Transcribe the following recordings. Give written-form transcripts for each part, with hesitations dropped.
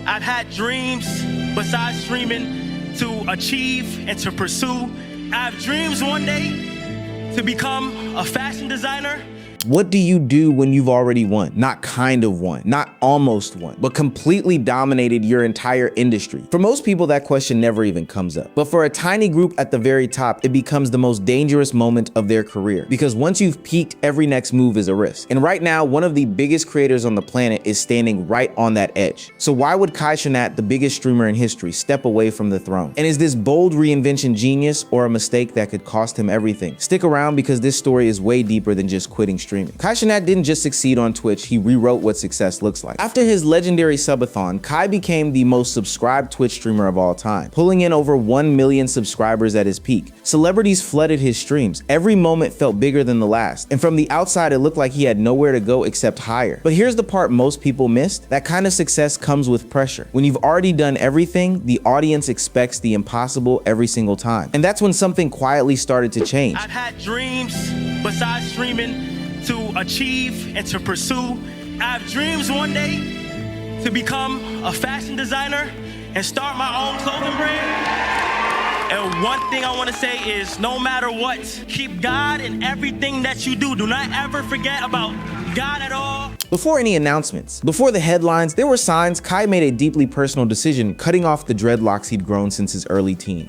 I've had dreams besides streaming to achieve and to pursue. I have dreams one day to become a fashion designer. What do you do when you've already won? Not kind of won, not almost won, but completely dominated your entire industry? For most people, that question never even comes up. But for a tiny group at the very top, it becomes the most dangerous moment of their career. Because once you've peaked, every next move is a risk. And right now, one of the biggest creators on the planet is standing right on that edge. So why would Kai Cenat, the biggest streamer in history, step away from the throne? And is this bold reinvention genius or a mistake that could cost him everything? Stick around because this story is way deeper than just quitting streaming. Kai Cenat didn't just succeed on Twitch, he rewrote what success looks like. After his legendary subathon, Kai became the most subscribed Twitch streamer of all time, pulling in over 1 million subscribers at his peak. Celebrities flooded his streams. Every moment felt bigger than the last, and from the outside it looked like he had nowhere to go except higher. But here's the part most people missed. That kind of success comes with pressure. When you've already done everything, the audience expects the impossible every single time. And that's when something quietly started to change. I've had dreams besides streaming to achieve and to pursue. I have dreams one day to become a fashion designer and start my own clothing brand. And one thing I want to say is no matter what, keep God in everything that you do. Do not ever forget about God at all. Before any announcements, before the headlines, there were signs. Kai made a deeply personal decision, cutting off the dreadlocks he'd grown since his early teens.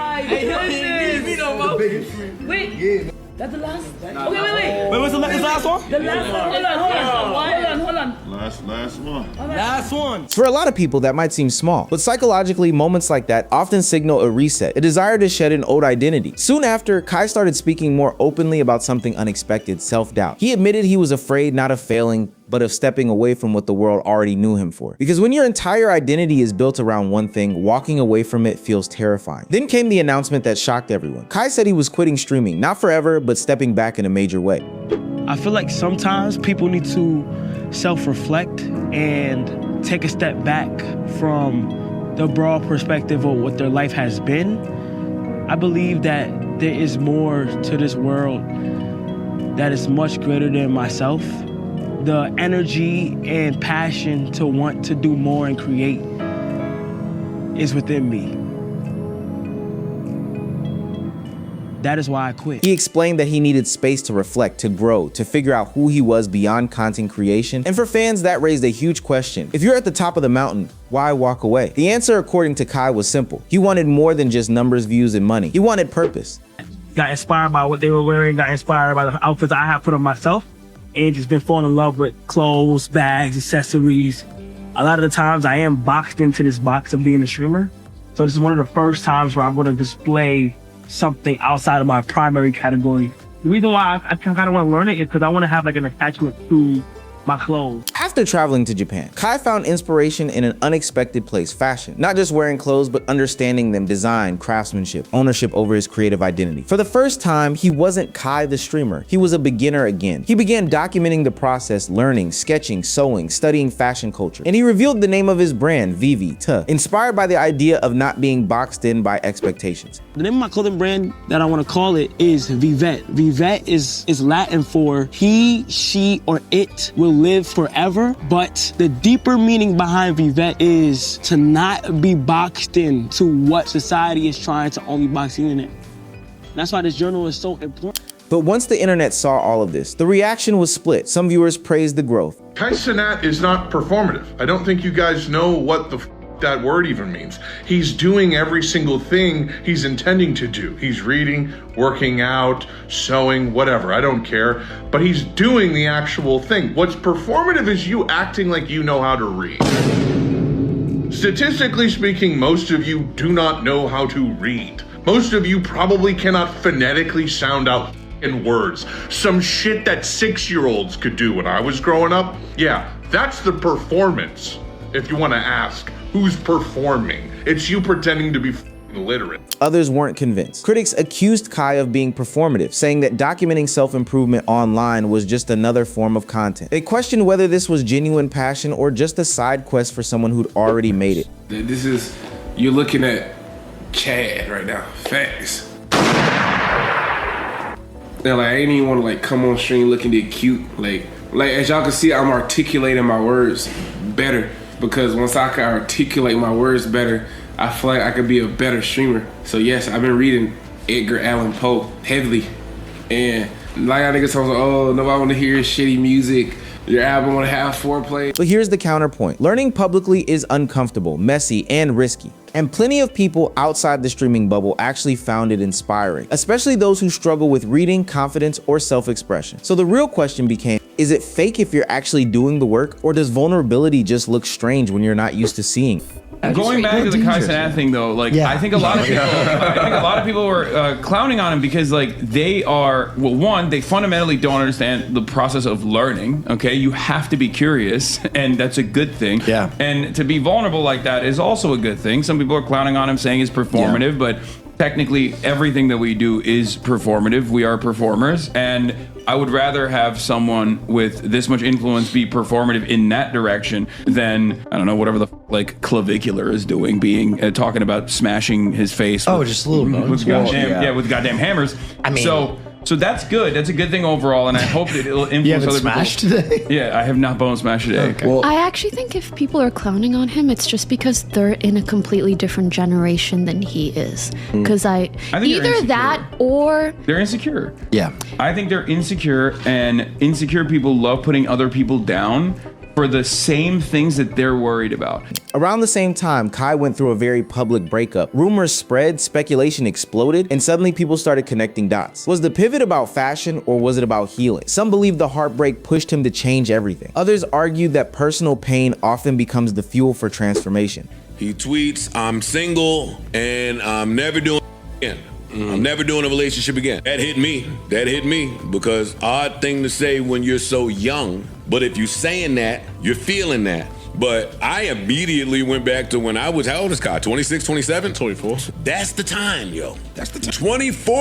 Wait. That's the last? Okay, wait. Wait, what's the last one? The last one. Hold on. Last one. For a lot of people, that might seem small, but psychologically, moments like that often signal a reset, a desire to shed an old identity. Soon after, Kai started speaking more openly about something unexpected: self-doubt. He admitted he was afraid not of failing, but of stepping away from what the world already knew him for. Because when your entire identity is built around one thing, walking away from it feels terrifying. Then came the announcement that shocked everyone. Kai said he was quitting streaming, not forever, but stepping back in a major way. I feel like sometimes people need to self-reflect and take a step back from the broad perspective of what their life has been. I believe that there is more to this world that is much greater than myself. The energy and passion to want to do more and create is within me. That is why I quit. He explained that he needed space to reflect, to grow, to figure out who he was beyond content creation. And for fans, that raised a huge question. If you're at the top of the mountain, why walk away? The answer, according to Kai, was simple. He wanted more than just numbers, views, and money. He wanted purpose. Got inspired by what they were wearing, got inspired by the outfits I have put on myself, and just been falling in love with clothes, bags, accessories. A lot of the times I am boxed into this box of being a streamer. So this is one of the first times where I'm going to display something outside of my primary category. The reason why I kind of want to learn it is because I want to have like an attachment to my clothes. After traveling to Japan, Kai found inspiration in an unexpected place: fashion. Not just wearing clothes, but understanding them: design, craftsmanship, ownership over his creative identity. For the first time, he wasn't Kai the streamer. He was a beginner again. He began documenting the process, learning, sketching, sewing, studying fashion culture. And he revealed the name of his brand, Vivi, inspired by the idea of not being boxed in by expectations. The name of my clothing brand that I want to call it is Vivette. Vivette is Latin for he, she, or it will live forever, but the deeper meaning behind Vivette is to not be boxed in to what society is trying to only box you in it. That's why this journal is so important. But once the internet saw all of this, the reaction was split. Some viewers praised the growth. Kai Cenat is not performative. I don't think you guys know what the that word even means. He's doing every single thing he's intending to do. He's reading, working out, sewing, whatever, I don't care. But he's doing the actual thing. What's performative is you acting like you know how to read. Statistically speaking, most of you do not know how to read. Most of you probably cannot phonetically sound out in words. Some shit that 6-year-olds could do when I was growing up. Yeah, that's the performance, if you want to ask. Who's performing? It's you pretending to be literate. Others weren't convinced. Critics accused Kai of being performative, saying that documenting self-improvement online was just another form of content. They questioned whether this was genuine passion or just a side quest for someone who'd already made it. This is, you're looking at Chad right now. Facts. Now, like, I didn't even want to like come on stream looking cute. Like as y'all can see, I'm articulating my words better. because once I can articulate my words better, I feel like I could be a better streamer. So yes, I've been reading Edgar Allan Poe heavily, and like I niggas talking, oh, nobody want to hear shitty music. Your album want to have foreplay. But here's the counterpoint. Learning publicly is uncomfortable, messy, and risky. And plenty of people outside the streaming bubble actually found it inspiring, especially those who struggle with reading, confidence, or self-expression. So the real question became, is it fake if you're actually doing the work, or does vulnerability just look strange when you're not used to seeing? Going back to the Kai Cenat thing though, like I think a lot of people were clowning on him because like they are, well, one, they fundamentally don't understand the process of learning. Okay, you have to be curious, and that's a good thing. Yeah. And to be vulnerable like that is also a good thing. Some people are clowning on him, saying it's performative, but technically everything that we do is performative. We are performers, and I would rather have someone with this much influence be performative in that direction than, I don't know, whatever the like clavicular is doing, being talking about smashing his face. Oh, just a little with goddamn, with goddamn hammers. I mean, so that's good. That's a good thing overall, and I hope that it'll influence other smashed people. Today? Yeah, I have not bone smashed today. Okay. Well, I actually think if people are clowning on him, it's just because they're in a completely different generation than he is. Because I think either that or they're insecure. Yeah, I think they're insecure, and insecure people love putting other people down for the same things that they're worried about. Around the same time, Kai went through a very public breakup. Rumors spread, speculation exploded, and suddenly people started connecting dots. Was the pivot about fashion, or was it about healing? Some believe the heartbreak pushed him to change everything. Others argued that personal pain often becomes the fuel for transformation. He tweets, "I'm single and I'm never doing again. I'm never doing a relationship again." That hit me. That hit me, because odd thing to say when you're so young, but if you're saying that, you're feeling that. But I immediately went back to when I was, how old is Kai? 26, 27? 24. That's the time, yo. That's the time. 24.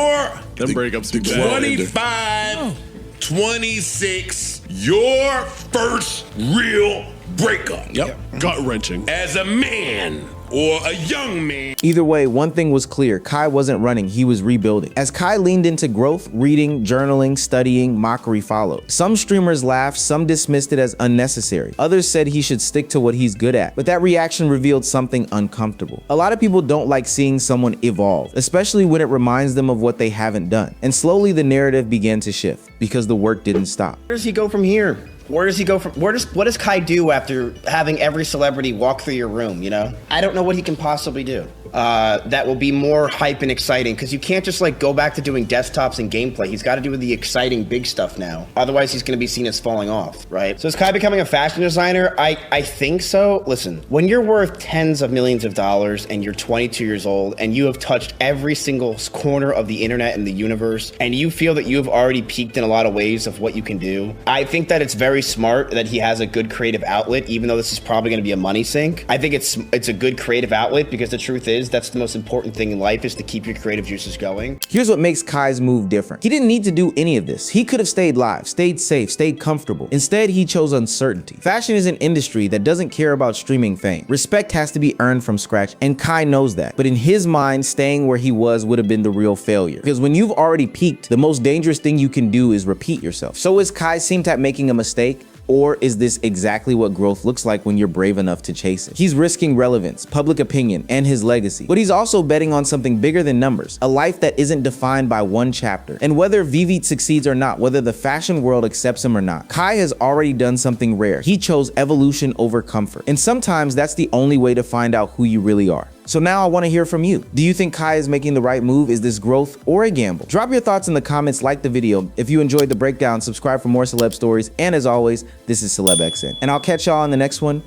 Them breakups be bad. 25, 26, your first real breakup. Yep. Gut wrenching. As a man or a young man. Either way, one thing was clear. Kai wasn't running, he was rebuilding. As Kai leaned into growth, reading, journaling, studying, mockery followed. Some streamers laughed, some dismissed it as unnecessary. Others said he should stick to what he's good at. But that reaction revealed something uncomfortable. A lot of people don't like seeing someone evolve, especially when it reminds them of what they haven't done. And slowly the narrative began to shift because the work didn't stop. Where does he go from here? Where does he go from? What does Kai do after having every celebrity walk through your room, you know? I don't know what he can possibly do that will be more hype and exciting, because you can't just like go back to doing desktops and gameplay. He's got to do the exciting big stuff now. Otherwise, he's going to be seen as falling off, right? So is Kai becoming a fashion designer? I think so. Listen, when you're worth tens of millions of dollars and you're 22 years old and you have touched every single corner of the internet and the universe, and you feel that you have already peaked in a lot of ways of what you can do, I think that it's very smart that he has a good creative outlet, even though this is probably going to be a money sink. I think it's a good creative outlet, because the truth is that's the most important thing in life, is to keep your creative juices going. Here's what makes Kai's move different. He didn't need to do any of this. He could have stayed live, stayed safe, stayed comfortable. Instead, he chose uncertainty. Fashion is an industry that doesn't care about streaming fame. Respect has to be earned from scratch, and Kai knows that. But in his mind, staying where he was would have been the real failure. Because when you've already peaked, the most dangerous thing you can do is repeat yourself. So is Kai Cenat making a mistake? Or is this exactly what growth looks like when you're brave enough to chase it? He's risking relevance, public opinion, and his legacy. But he's also betting on something bigger than numbers, a life that isn't defined by one chapter. And whether Vivi succeeds or not, whether the fashion world accepts him or not, Kai has already done something rare. He chose evolution over comfort. And sometimes that's the only way to find out who you really are. So now I want to hear from you. Do you think Kai is making the right move? Is this growth or a gamble? Drop your thoughts in the comments, like the video. If you enjoyed the breakdown, subscribe for more celeb stories. And as always, this is CelebXN. And I'll catch y'all on the next one.